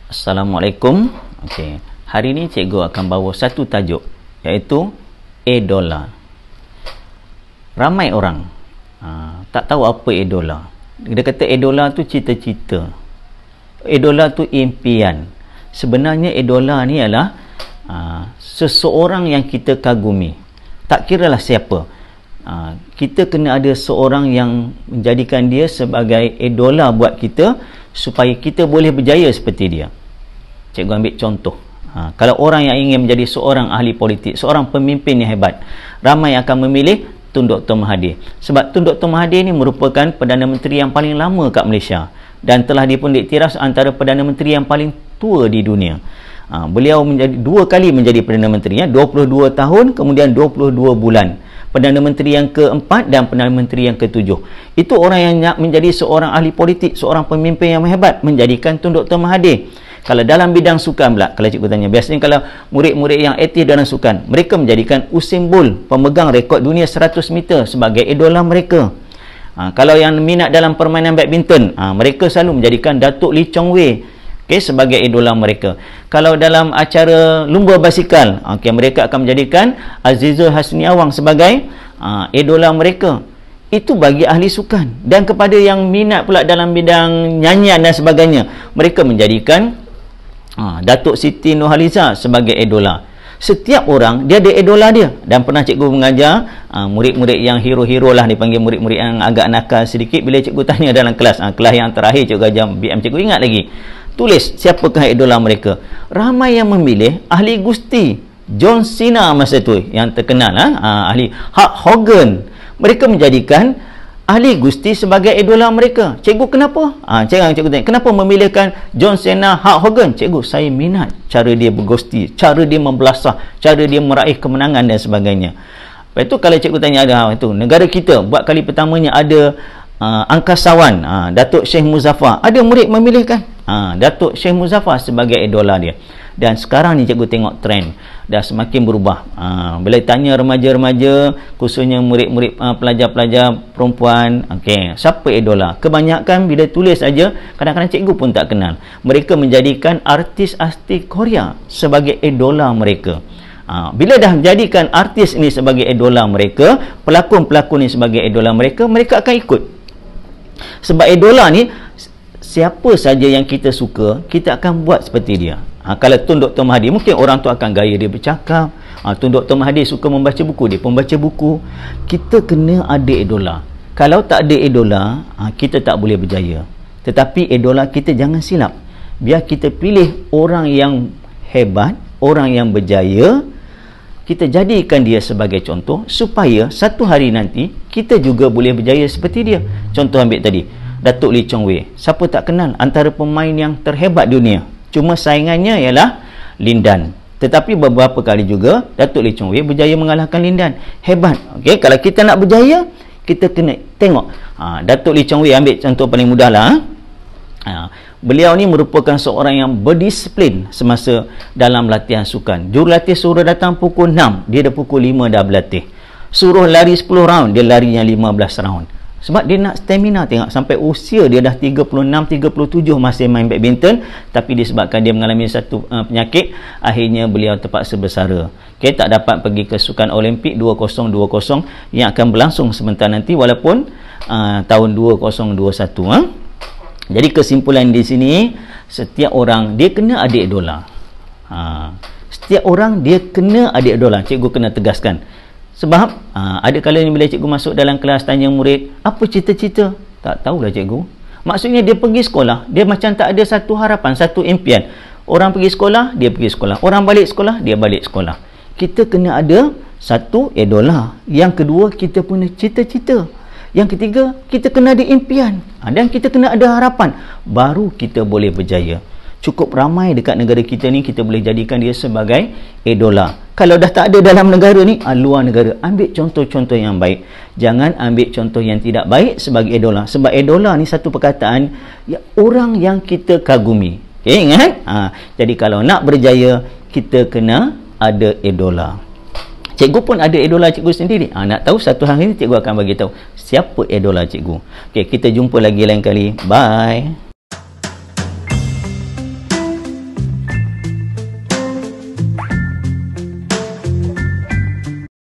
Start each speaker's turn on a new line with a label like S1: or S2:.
S1: Assalamualaikum. Okey, hari ini cikgu akan bawa satu tajuk, iaitu idola. Ramai orang tak tahu apa idola. Dia kata idola tu cita-cita, idola tu impian. Sebenarnya idola ni adalah seseorang yang kita kagumi. Tak kiralah siapa, kita kena ada seorang yang menjadikan dia sebagai idola buat kita, supaya kita boleh berjaya seperti dia. Cikgu ambil contoh, kalau orang yang ingin menjadi seorang ahli politik, seorang pemimpin yang hebat, ramai akan memilih Tun Dr. Mahathir. Sebab Tun Dr. Mahathir ni merupakan Perdana Menteri yang paling lama kat Malaysia, dan telah dia pun diiktiraf antara Perdana Menteri yang paling tua di dunia. Beliau dua kali menjadi Perdana Menteri, 22 tahun kemudian 22 bulan. Perdana Menteri yang keempat dan Perdana Menteri yang ketujuh. Itu orang yang nak menjadi seorang ahli politik, seorang pemimpin yang hebat, menjadikan Tun Dr. Mahathir. Kalau dalam bidang sukan pula, kalau cikgu tanya, biasanya kalau murid-murid yang aktif dalam sukan, mereka menjadikan Usain Bolt, pemegang rekod dunia 100 meter, sebagai idola mereka. Kalau yang minat dalam permainan badminton, mereka selalu menjadikan Datuk Lee Chong Wei sebagai idola mereka. Kalau dalam acara lumba basikal, mereka akan menjadikan Azizul Hasni Awang sebagai idola mereka. Itu bagi ahli sukan. Dan kepada yang minat pula dalam bidang nyanyian dan sebagainya, mereka menjadikan Datuk Siti Nurhaliza sebagai idola. Setiap orang dia ada idola dia. Dan pernah cikgu mengajar murid-murid yang hero-hero lah, dipanggil murid-murid yang agak nakal sedikit. Bila cikgu tanya dalam kelas, kelas yang terakhir cikgu ajar BM, cikgu ingat lagi, tulis siapakah idola mereka. Ramai yang memilih ahli gusti John Cena masa tu yang terkenal, ahli Hulk Hogan. Mereka menjadikan ahli gusti sebagai idola mereka. Cikgu, kenapa? Cikgu tanya, kenapa memilihkan John Cena, Hulk Hogan? Cikgu, saya minat cara dia bergusti, cara dia membelasah, cara dia meraih kemenangan dan sebagainya. Lepas tu kalau cikgu tanya, ada itu negara kita buat kali pertamanya ada angkasawan, Datuk Sheikh Muzaffar. Ada murid memilihkan Datuk Sheikh Muzaffar sebagai idola dia. Dan sekarang ni cikgu tengok trend dah semakin berubah. Bila tanya remaja-remaja, khususnya murid-murid pelajar-pelajar perempuan, siapa idola? Kebanyakan bila tulis saja, kadang-kadang cikgu pun tak kenal. Mereka menjadikan artis-artis Korea sebagai idola mereka. Bila dah menjadikan artis ini sebagai idola mereka, pelakon-pelakon ini sebagai idola mereka, mereka akan ikut. Sebab idola ni, siapa saja yang kita suka, kita akan buat seperti dia. Kalau Tun Dr. Mahathir, mungkin orang tu akan gaya dia bercakap. Tun Dr. Mahathir suka membaca buku, dia pun baca buku. Kita kena ada idola. Kalau tak ada idola, kita tak boleh berjaya. Tetapi idola kita jangan silap. Biar kita pilih orang yang hebat, orang yang berjaya, kita jadikan dia sebagai contoh, supaya satu hari nanti kita juga boleh berjaya seperti dia. Contoh ambil tadi, Datuk Lee Chong Wei. Siapa tak kenal, antara pemain yang terhebat dunia. Cuma saingannya ialah Lin Dan. Tetapi beberapa kali juga Datuk Lee Chong Wei berjaya mengalahkan Lin Dan. Hebat. Kalau kita nak berjaya, kita kena tengok. Datuk Lee Chong Wei, ambil contoh paling mudah lah. Beliau ni merupakan seorang yang berdisiplin semasa dalam latihan sukan. Jurulatih suruh datang pukul 6, dia dah pukul 5 dah berlatih. Suruh lari 10 round, dia lari yang 15 round. Sebab dia nak stamina. Tengok, sampai usia dia dah 36, 37 masih main badminton. Tapi disebabkan dia mengalami satu penyakit, akhirnya beliau terpaksa bersara. Tak dapat pergi ke Sukan Olimpik 2020 yang akan berlangsung sebentar nanti, walaupun tahun 2021. Jadi kesimpulan di sini, setiap orang dia kena ada idola. Setiap orang dia kena ada idola. Cikgu kena tegaskan. Sebab ada kalanya bila cikgu masuk dalam kelas, tanya murid, apa cita-cita? Tak tahulah cikgu. Maksudnya dia pergi sekolah, dia macam tak ada satu harapan, satu impian. Orang pergi sekolah, dia pergi sekolah. Orang balik sekolah, dia balik sekolah. Kita kena ada satu idola. Yang kedua, kita punya cita-cita. Yang ketiga, kita kena ada impian. Dan kita kena ada harapan. Baru kita boleh berjaya. Cukup ramai dekat negara kita ni, kita boleh jadikan dia sebagai idola. Kalau dah tak ada dalam negara ni, luar negara, ambil contoh-contoh yang baik. Jangan ambil contoh yang tidak baik sebagai idola. Sebab idola ni satu perkataan, orang yang kita kagumi. Ingat? Jadi kalau nak berjaya, kita kena ada idola. Cikgu pun ada idola cikgu sendiri. Nak tahu, satu hari ni cikgu akan bagi tahu siapa idola cikgu. Kita jumpa lagi lain kali. Bye.